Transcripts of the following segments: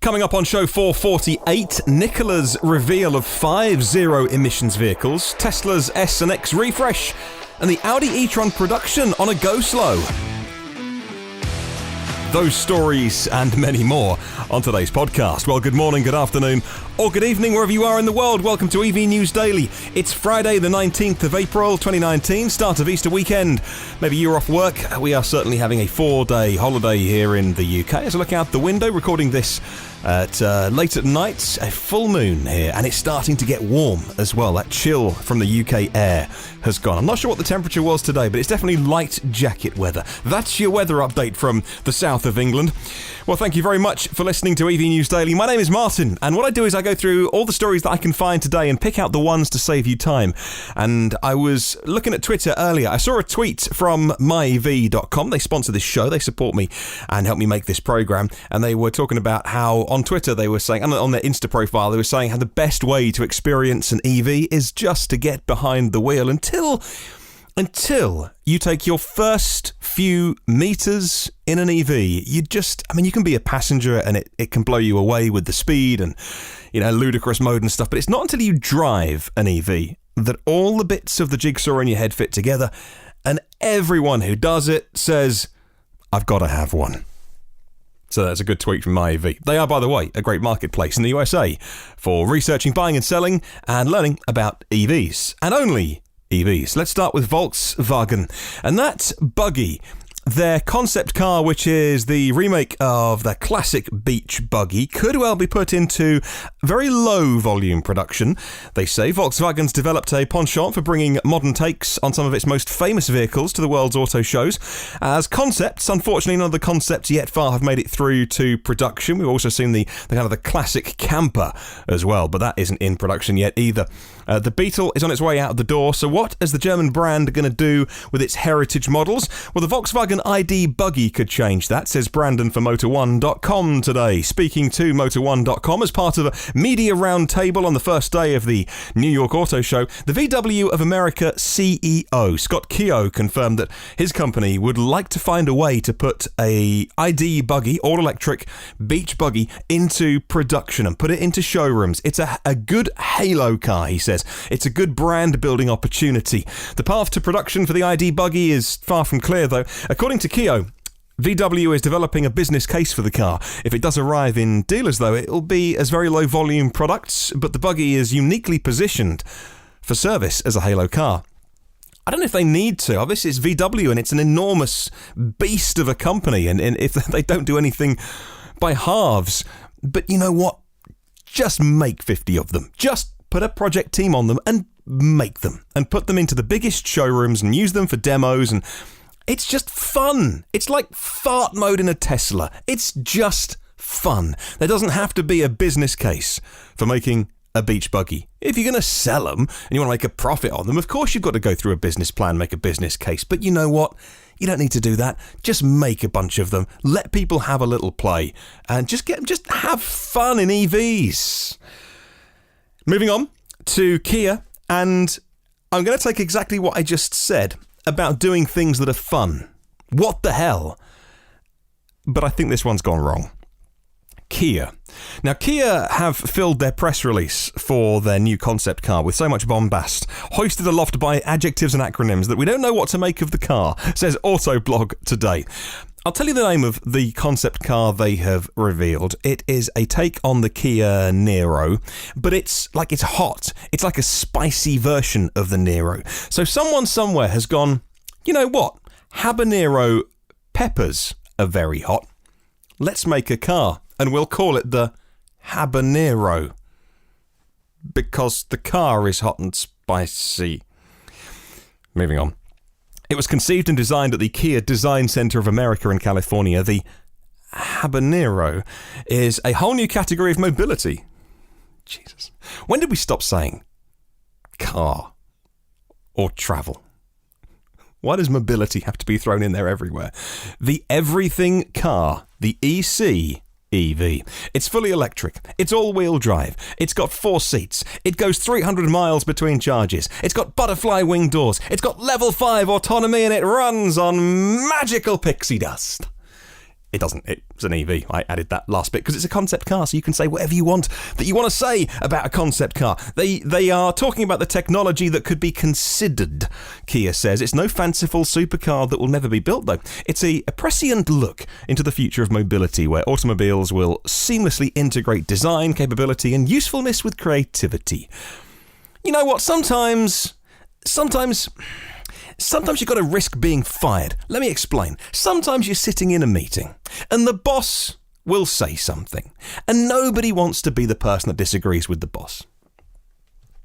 Coming up on show 448, Nikola's reveal of 5 zero-emissions vehicles, Tesla's S and X refresh, and the Audi e-tron production on a go-slow. Those stories and many more on today's podcast. Well, good morning, good afternoon, or good evening, wherever you are in the world. Welcome to EV News Daily. It's Friday, the 19th of April, 2019, start of Easter weekend. Maybe you're off work. We are certainly having a 4-day holiday here in the UK. As I look out the window, recording this at late at night, a full moon here, and it's starting to get warm as well. That chill from the UK air has gone. I'm not sure what the temperature was today, but it's definitely light jacket weather. That's your weather update from the south of England. Well, thank you very much for listening to EV News Daily. My name is Martyn, and what I do is I go through all the stories that I can find today and pick out the ones to save you time. And I was looking at Twitter earlier. I saw a tweet from myev.com. They sponsor this show. They support me and help me make this program. And they were talking about how on Twitter they were saying, and on their Insta profile, they were saying how the best way to experience an EV is just to get behind the wheel until you take your first few meters in an EV. You can be a passenger and it can blow you away with the speed and, ludicrous mode and stuff. But it's not until you drive an EV that all the bits of the jigsaw in your head fit together. And everyone who does it says, I've got to have one. So that's a good tweet from MyEV. They are, by the way, a great marketplace in the USA for researching, buying and selling and learning about EVs. And only EVs. Let's start with Volkswagen, and that's Buggy. Their concept car, which is the remake of their classic beach buggy, could well be put into very low volume production. They say Volkswagen's developed a penchant for bringing modern takes on some of its most famous vehicles to the world's auto shows. As concepts, unfortunately, none of the concepts yet far have made it through to production. We've also seen the kind of the classic camper as well, but that isn't in production yet either. The Beetle is on its way out the door, so what is the German brand going to do with its heritage models? Well, the Volkswagen I.D Buggy could change that, says Brandon for Motor1.com today. Speaking to Motor1.com as part of a media roundtable on the first day of the New York Auto Show, the VW of America CEO, Scott Keogh, confirmed that his company would like to find a way to put a ID buggy, all-electric beach buggy, into production and put it into showrooms. It's a good halo car, he says. It's a good brand-building opportunity. The path to production for the ID buggy is far from clear, though. According to Keogh, VW is developing a business case for the car. If it does arrive in dealers, though, it'll be as very low-volume products, but the buggy is uniquely positioned for service as a halo car. I don't know if they need to. Obviously, it's VW, and it's an enormous beast of a company, and if they don't do anything by halves. But you know what? Just make 50 of them. Just put a project team on them and make them and put them into the biggest showrooms and use them for demos, and it's just fun. It's like fart mode in a Tesla. It's just fun. There doesn't have to be a business case for making a beach buggy. If you're going to sell them and you want to make a profit on them, of course you've got to go through a business plan, make a business case. But you know what? You don't need to do that. Just make a bunch of them. Let people have a little play and just have fun in EVs. Moving on to Kia, and I'm going to take exactly what I just said about doing things that are fun. What the hell? But I think this one's gone wrong. Kia. Now, Kia have filled their press release for their new concept car with so much bombast, hoisted aloft by adjectives and acronyms that we don't know what to make of the car, says Autoblog today. I'll tell you the name of the concept car they have revealed. It is a take on the Kia Niro, but it's hot. It's like a spicy version of the Niro. So someone somewhere has gone, you know what? HabaNiro peppers are very hot. Let's make a car, and we'll call it the HabaNiro, because the car is hot and spicy. Moving on. It was conceived and designed at the Kia Design Center of America in California. The HabaNiro is a whole new category of mobility. Jesus. When did we stop saying car or travel? Why does mobility have to be thrown in there everywhere? The everything car, the EC EV. It's fully electric. It's all-wheel drive. It's got 4 seats. It goes 300 miles between charges. It's got butterfly wing doors. It's got level 5 autonomy, and it runs on magical pixie dust. It doesn't. It's an EV. I added that last bit because it's a concept car, so you can say whatever you want that you want to say about a concept car. They are talking about the technology that could be considered, Kia says. It's no fanciful supercar that will never be built, though. It's a prescient look into the future of mobility, where automobiles will seamlessly integrate design, capability, and usefulness with creativity. You know what? Sometimes you've got to risk being fired. Let me explain. Sometimes you're sitting in a meeting and the boss will say something and nobody wants to be the person that disagrees with the boss.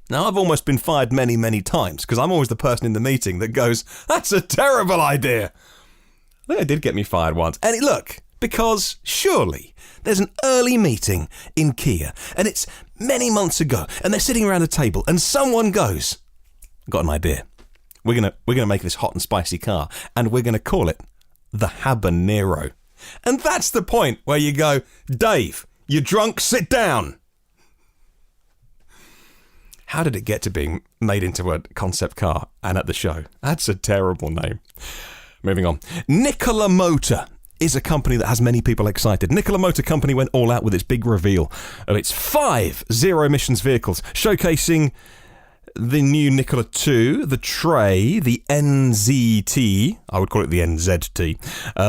Now, I've almost been fired many, many times because I'm always the person in the meeting that goes, "That's a terrible idea." I think it did get me fired once. And look, because surely there's an early meeting in Kia and it's many months ago and they're sitting around a table and someone goes, "I've got an idea. We're gonna make this hot and spicy car, and we're gonna call it the HabaNiro." And that's the point where you go, "Dave, you're drunk, sit down." How did it get to being made into a concept car and at the show? That's a terrible name. Moving on. Nikola Motor is a company that has many people excited. Nikola Motor Company went all out with its big reveal of its 5 zero-emissions vehicles, showcasing the new Nikola 2, the Tray, the NZT, I would call it the NZT,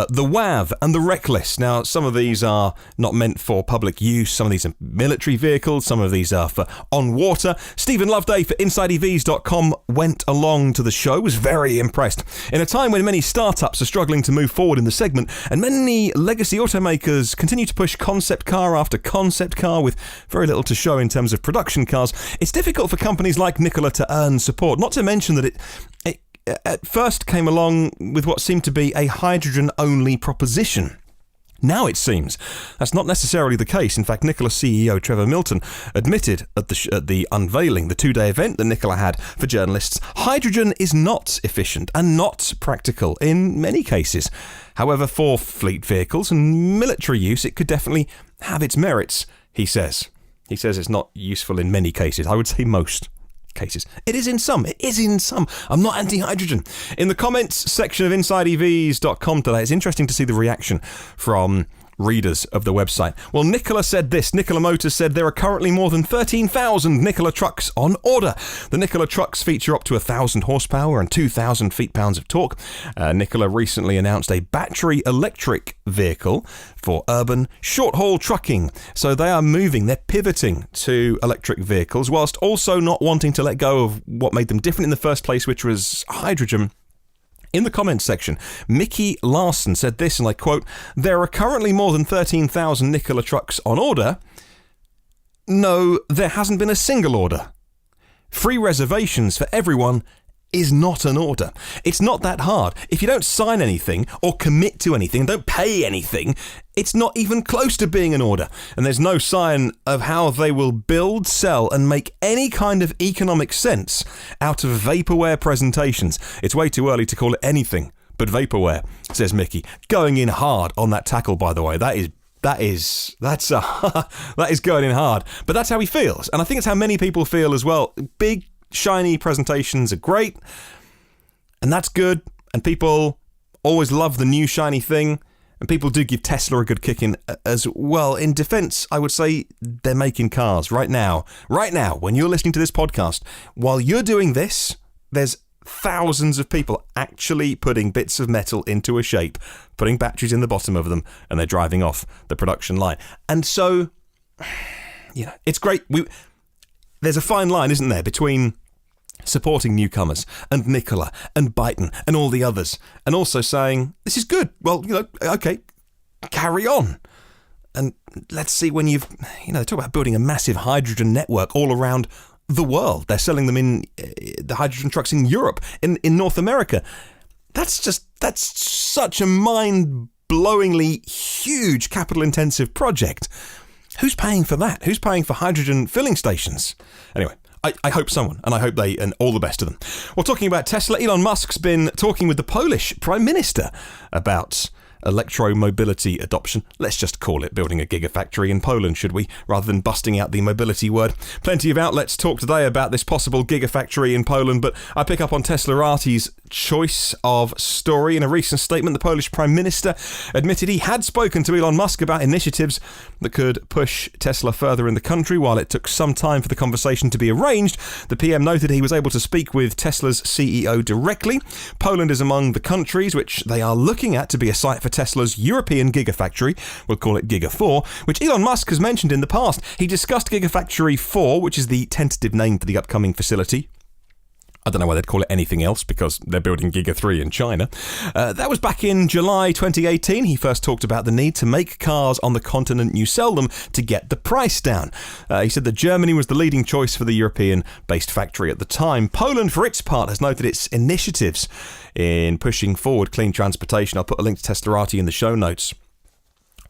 the WAV and the Reckless. Now, some of these are not meant for public use. Some of these are military vehicles. Some of these are for on water. Stephen Loveday for InsideEVs.com went along to the show, was very impressed. In a time when many startups are struggling to move forward in the segment and many legacy automakers continue to push concept car after concept car with very little to show in terms of production cars, it's difficult for companies like Nikola to earn support, not to mention that it at first came along with what seemed to be a hydrogen-only proposition. Now it seems that's not necessarily the case. In fact, Nikola CEO Trevor Milton admitted at the unveiling, the 2-day event that Nikola had for journalists, hydrogen is not efficient and not practical in many cases. However, for fleet vehicles and military use, it could definitely have its merits, he says. He says it's not useful in many cases. I would say most cases. It is in some. I'm not anti-hydrogen. In the comments section of InsideEVs.com today, it's interesting to see the reaction from readers of the website. Well, Nikola said this. Nikola Motors said there are currently more than 13,000 Nikola trucks on order. The Nikola trucks feature up to 1,000 horsepower and 2,000 feet-pounds of torque. Nikola recently announced a battery electric vehicle for urban short-haul trucking. So they are moving, they're pivoting to electric vehicles whilst also not wanting to let go of what made them different in the first place, which was hydrogen. In the comments section, Mickey Larson said this, and I quote, "There are currently more than 13,000 Nikola trucks on order. No, there hasn't been a single order. Free reservations for everyone is not an order. It's not that hard. If you don't sign anything or commit to anything, don't pay anything, it's not even close to being an order. And there's no sign of how they will build, sell and make any kind of economic sense out of vaporware presentations. It's way too early to call it anything but vaporware," says Mickey. Going in hard on that tackle, by the way. That is going in hard. But that's how he feels. And I think it's how many people feel as well. Big, shiny presentations are great, and that's good, and people always love the new shiny thing, and people do give Tesla a good kick in as well. In defense, I would say they're making cars right now, when you're listening to this podcast. While you're doing this, there's thousands of people actually putting bits of metal into a shape, putting batteries in the bottom of them, and they're driving off the production line. And so, you know, it's great. There's a fine line, isn't there, between supporting newcomers and Nikola and Byton and all the others, and also saying, this is good. Well, you know, okay, carry on. And let's see when they talk about building a massive hydrogen network all around the world. They're selling them in the hydrogen trucks in Europe, in North America. That's such a mind-blowingly huge capital-intensive project. Who's paying for that? Who's paying for hydrogen filling stations? Anyway, I hope someone, and I hope and all the best to them. Well, talking about Tesla, Elon Musk's been talking with the Polish Prime Minister about electromobility adoption. Let's just call it building a gigafactory in Poland, should we, rather than busting out the mobility word. Plenty of outlets talk today about this possible gigafactory in Poland, but I pick up on Teslarati's choice of story. In a recent statement, the Polish Prime Minister admitted he had spoken to Elon Musk about initiatives that could push Tesla further in the country. While it took some time for the conversation to be arranged, the PM noted he was able to speak with Tesla's CEO directly. Poland is among the countries which they are looking at to be a site for Tesla's European Gigafactory, we'll call it Giga 4, which Elon Musk has mentioned in the past. He discussed Gigafactory 4, which is the tentative name for the upcoming facility. I don't know why they'd call it anything else because they're building Giga 3 in China. That was back in July 2018. He first talked about the need to make cars on the continent you sell them to get the price down. He said that Germany was the leading choice for the European-based factory at the time. Poland, for its part, has noted its initiatives in pushing forward clean transportation. I'll put a link to Teslarati in the show notes.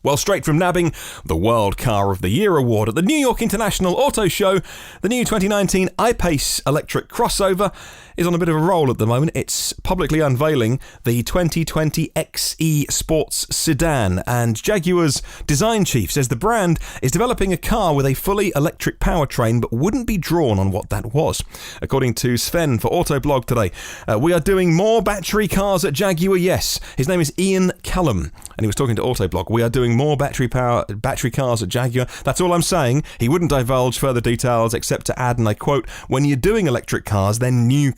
Well, straight from nabbing the World Car of the Year award at the New York International Auto Show, the new 2019 I-Pace electric crossover is on a bit of a roll at the moment. It's publicly unveiling the 2020 XE Sports Sedan, and Jaguar's design chief says the brand is developing a car with a fully electric powertrain but wouldn't be drawn on what that was. According to Sven for Autoblog today, we are doing more battery cars at Jaguar, yes. His name is Ian Callum, and he was talking to Autoblog. We are doing more battery cars at Jaguar. That's all I'm saying. He wouldn't divulge further details except to add, and I quote, "When you're doing electric cars, they're new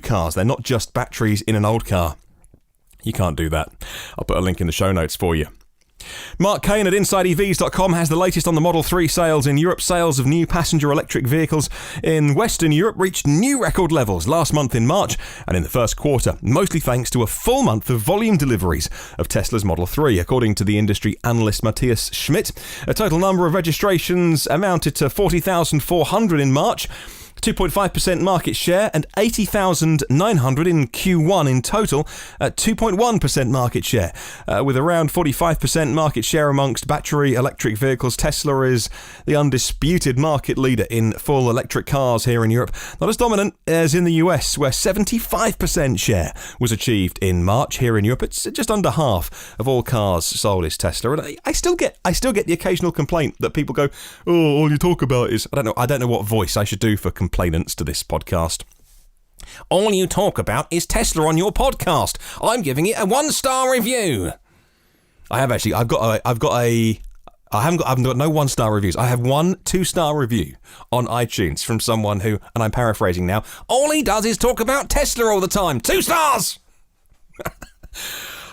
cars. They're not just batteries in an old car." You can't do that. I'll put a link in the show notes for you. Mark Kane at InsideEVs.com has the latest on the Model 3 sales in Europe. Sales of new passenger electric vehicles in Western Europe reached new record levels last month in March and in the first quarter, mostly thanks to a full month of volume deliveries of Tesla's Model 3. According to the industry analyst Matthias Schmidt, a total number of registrations amounted to 40,400 in March, 2.5% market share, and 80,900 in Q1 in total, at 2.1% market share. With around 45% market share amongst battery electric vehicles, Tesla is the undisputed market leader in full electric cars here in Europe. Not as dominant as in the US, where 75% share was achieved in March. Here in Europe, it's just under half of all cars sold is Tesla. And I still get the occasional complaint that people go, "Oh, all you talk about is..." I don't know what voice I should do for complainants to this podcast. "All you talk about is Tesla on your podcast. I'm giving it a 1-star review." I have actually. I haven't got no 1-star reviews. I have 1 2-star review on iTunes from someone who, and I'm paraphrasing now, "All he does is talk about Tesla all the time. 2 stars."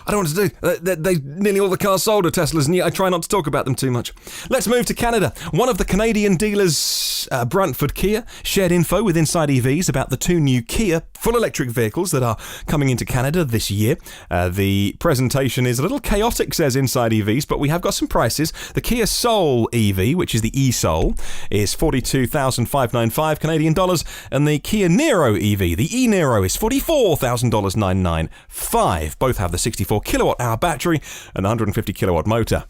I don't know what to do. They nearly all the cars sold are Teslas, and yet I try not to talk about them too much. Let's move to Canada. One of the Canadian dealers, Brantford Kia, shared info with Inside EVs about the 2 new Kia full electric vehicles that are coming into Canada this year. The presentation is a little chaotic, says Inside EVs, but we have got some prices. The Kia Soul EV, which is the e-Soul, is $42,595 Canadian dollars, and the Kia Niro EV, the e-Niro, is $44,000 995. Both have the 64 kilowatt hour battery and 150 kilowatt motor.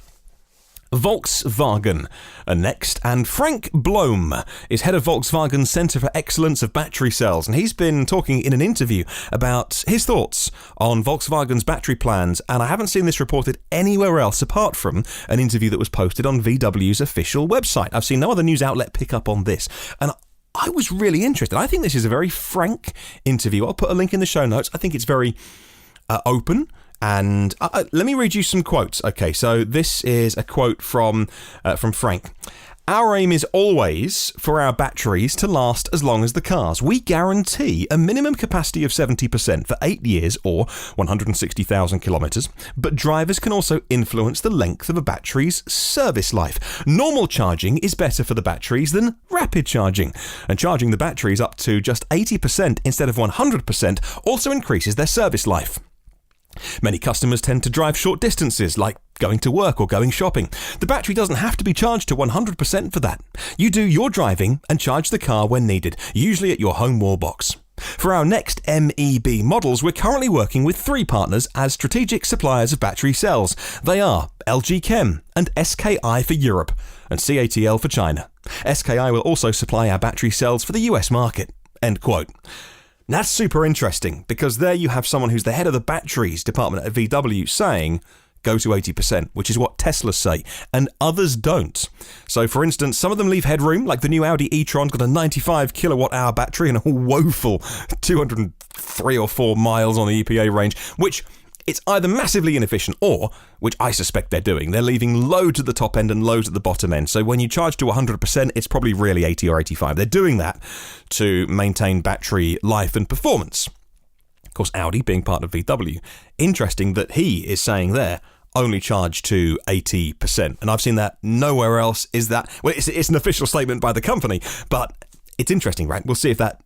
Volkswagen are next, and Frank Blom is head of Volkswagen's Centre for Excellence of Battery Cells, and he's been talking in an interview about his thoughts on Volkswagen's battery plans, and I haven't seen this reported anywhere else apart from an interview that was posted on VW's official website. I've seen no other news outlet pick up on this, and I was really interested. I think this is a very frank interview. I'll put a link in the show notes. I think it's very open. And let me read you some quotes. Okay, so this is a quote from Frank. "Our aim is always for our batteries to last as long as the cars. We guarantee a minimum capacity of 70% for 8 years or 160,000 kilometres, but drivers can also influence the length of a battery's service life. Normal charging is better for the batteries than rapid charging, and charging the batteries up to just 80% instead of 100% also increases their service life. Many customers tend to drive short distances, like going to work or going shopping. The battery doesn't have to be charged to 100% for that. You do your driving and charge the car when needed, usually at your home wall box. For our next MEB models, we're currently working with 3 partners as strategic suppliers of battery cells. They are LG Chem and SKI for Europe and CATL for China. SKI will also supply our battery cells for the US market." End quote. That's super interesting, because there you have someone who's the head of the batteries department at VW saying, go to 80%, which is what Tesla say, and others don't. So, for instance, some of them leave headroom, like the new Audi e-tron's got a 95 kilowatt-hour battery and a woeful 203 or 4 miles on the EPA range, which it's either massively inefficient or, which I suspect they're doing, they're leaving loads at the top end and loads at the bottom end. So when you charge to 100%, it's probably really 80 or 85. They're doing that to maintain battery life and performance. Of course, Audi, being part of VW, interesting that he is saying there, only charge to 80%. And I've seen that nowhere else is that, well, it's an official statement by the company, but it's interesting, right? We'll see if that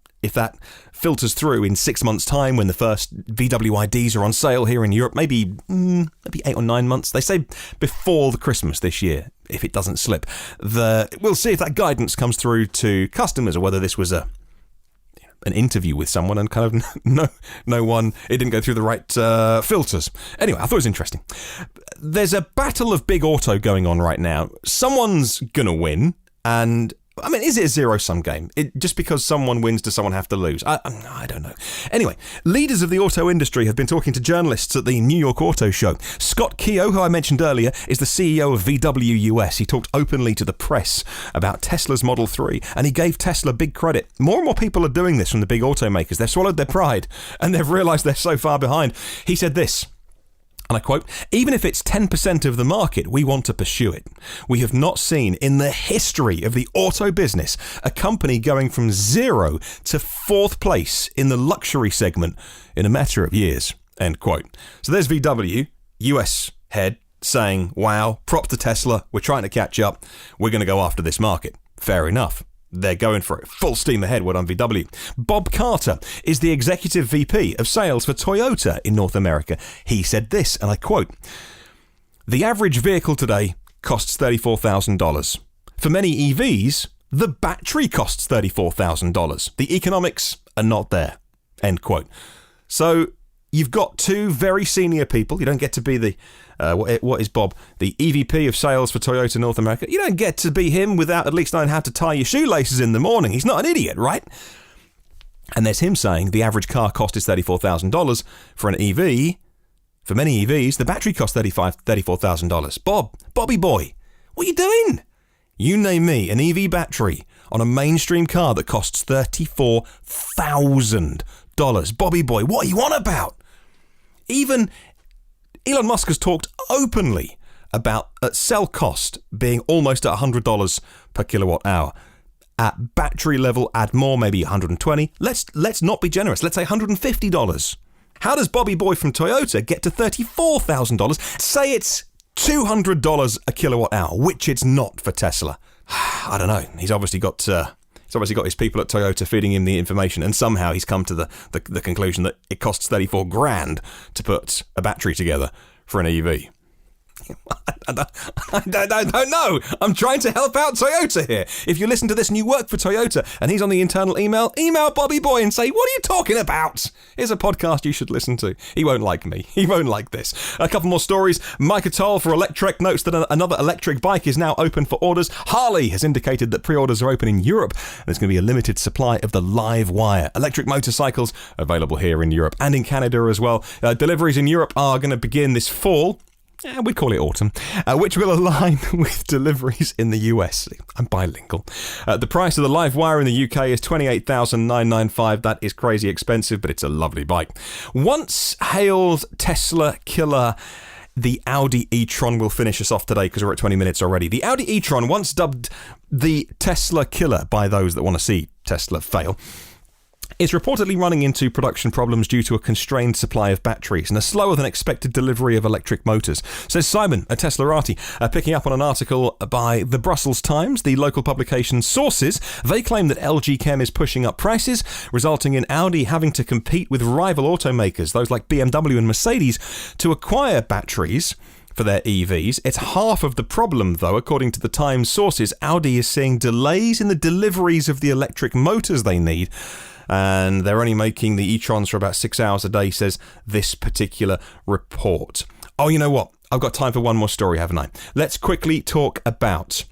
filters through in 6 months' time when the first VW I.Ds are on sale here in Europe, maybe 8 or 9 months. They say before the Christmas this year, if it doesn't slip. We'll see if that guidance comes through to customers, or whether this was an interview with someone and kind of no one, it didn't go through the right filters. Anyway, I thought it was interesting. There's a battle of big auto going on right now. Someone's gonna win, and I mean, is it a zero-sum game? Just because someone wins, does someone have to lose? I don't know. Anyway, leaders of the auto industry have been talking to journalists at the New York Auto Show. Scott Keogh, who I mentioned earlier, is the CEO of VW US. He talked openly to the press about Tesla's Model 3, and he gave Tesla big credit. More and more people are doing this from the big automakers. They've swallowed their pride, and they've realised they're so far behind. He said this, and I quote, "Even if it's 10% of the market, we want to pursue it. We have not seen in the history of the auto business a company going from 0 to 4th place in the luxury segment in a matter of years." End quote. So there's VW, US head, saying, wow, props to Tesla, we're trying to catch up, we're going to go after this market. Fair enough. They're going for it. Full steam ahead, well done VW. Bob Carter is the Executive VP of Sales for Toyota in North America. He said this, and I quote, "The average vehicle today costs $34,000. For many EVs, the battery costs $34,000. The economics are not there." End quote. So you've got two very senior people. You don't get to be the, what is Bob? The EVP of Sales for Toyota North America. You don't get to be him without at least knowing how to tie your shoelaces in the morning. He's not an idiot, right? And there's him saying the average car cost is $34,000 for an EV. For many EVs, the battery costs $34,000. Bobby boy, what are you doing? You name me an EV battery on a mainstream car that costs $34,000. Bobby boy, what are you on about? Even Elon Musk has talked openly about cell cost being almost at $100 per kilowatt hour. At battery level, add more, maybe $120. Let's not be generous. Let's say $150. How does Bobby Boy from Toyota get to $34,000? Say it's $200 a kilowatt hour, which it's not for Tesla. I don't know. He's obviously got his people at Toyota feeding him the information, and somehow he's come to the conclusion that it costs 34 grand to put a battery together for an EV. I don't know. I'm trying to help out Toyota here. If you listen to this and you work for Toyota and he's on the internal email Bobby Boy and say, what are you talking about? Here's a podcast you should listen to. He won't like me. He won't like this. A couple more stories. Micah Toll for Electrek notes that another electric bike is now open for orders. Harley has indicated that pre-orders are open in Europe. There's going to be a limited supply of the livewire. Electric motorcycles available here in Europe and in Canada as well. Deliveries in Europe are going to begin this fall. We'd call it autumn, which will align with deliveries in the US. I'm bilingual. The price of the livewire in the UK is $28,995. That is crazy expensive, but it's a lovely bike. Once hailed Tesla killer, the Audi e-tron will finish us off today because we're at 20 minutes already. The Audi e-tron, once dubbed the Tesla killer by those that want to see Tesla fail, is reportedly running into production problems due to a constrained supply of batteries and a slower than expected delivery of electric motors, says Simon, a Teslarati, picking up on an article by the Brussels Times, the local publication's sources. They claim that LG Chem is pushing up prices, resulting in Audi having to compete with rival automakers, those like BMW and Mercedes, to acquire batteries for their EVs. It's half of the problem, though. According to the Times sources, Audi is seeing delays in the deliveries of the electric motors they need, and they're only making the e-trons for about 6 hours a day, says this particular report. Oh, you know what? I've got time for one more story, haven't I? Let's quickly talk about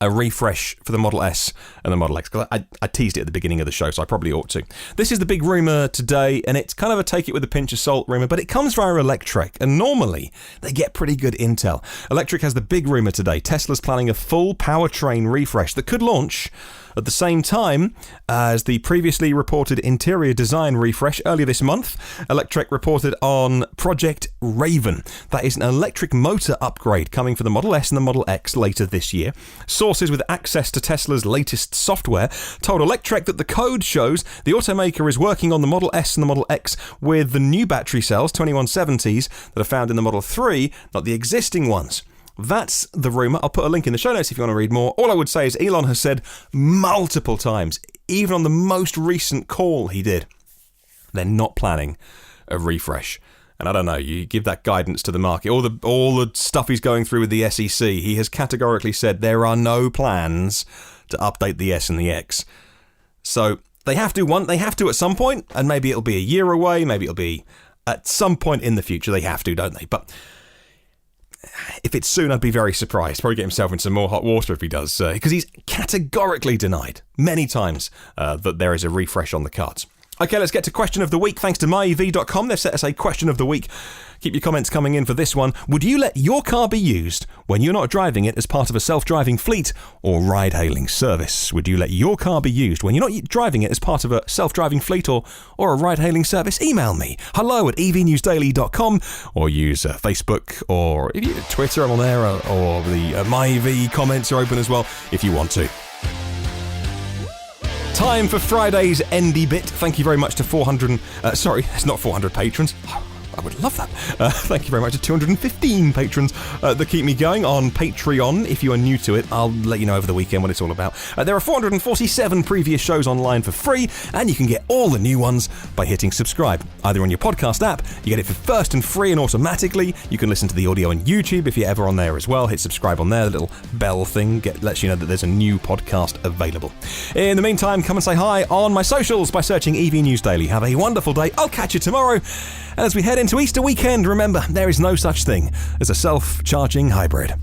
a refresh for the Model S and the Model X, because I teased it at the beginning of the show, so I probably ought to. This is the big rumour today, and it's kind of a take it with a pinch of salt rumour, but it comes via Electrek, and normally they get pretty good intel. Electrek has the big rumour today. Tesla's planning a full powertrain refresh that could launch at the same time as the previously reported interior design refresh earlier this month. Electrek reported on Project Raven. That is an electric motor upgrade coming for the Model S and the Model X later this year. Sources with access to Tesla's latest software told Electrek that the code shows the automaker is working on the Model S and the Model X with the new battery cells, 2170s, that are found in the Model 3, not the existing ones. That's the rumour. I'll put a link in the show notes if you want to read more. All I would say is Elon has said multiple times, even on the most recent call he did, they're not planning a refresh. And I don't know, you give that guidance to the market. All the stuff he's going through with the SEC, he has categorically said there are no plans to update the S and the X. So they have to at some point, and maybe it'll be a year away, maybe it'll be at some point in the future. They have to, don't they? But if it's soon, I'd be very surprised. Probably get himself in some more hot water if he does, because he's categorically denied many times that there is a refresh on the cards. Okay, let's get to question of the week. Thanks to myev.com, they've set us a question of the week. Keep your comments coming in for this one. Would you let your car be used when you're not driving it as part of a self-driving fleet or ride-hailing service? Would you let your car be used when you're not driving it as part of a self-driving fleet or a ride-hailing service? Email me, hello@evnewsdaily.com, or use Facebook or Twitter, I'm on there, or the myev comments are open as well if you want to. Time for Friday's Endy Bit. Thank you very much to 400... it's not 400 patrons. I would love that. Thank you very much to 215 patrons that keep me going on Patreon. If you are new to it, I'll let you know over the weekend what it's all about. There are 447 previous shows online for free, and you can get all the new ones by hitting subscribe. Either on your podcast app, you get it for first and free and automatically. You can listen to the audio on YouTube if you're ever on there as well. Hit subscribe on there, the little bell thing lets you know that there's a new podcast available. In the meantime, come and say hi on my socials by searching EV News Daily. Have a wonderful day. I'll catch you tomorrow. And as we head into Easter weekend, remember, there is no such thing as a self-charging hybrid.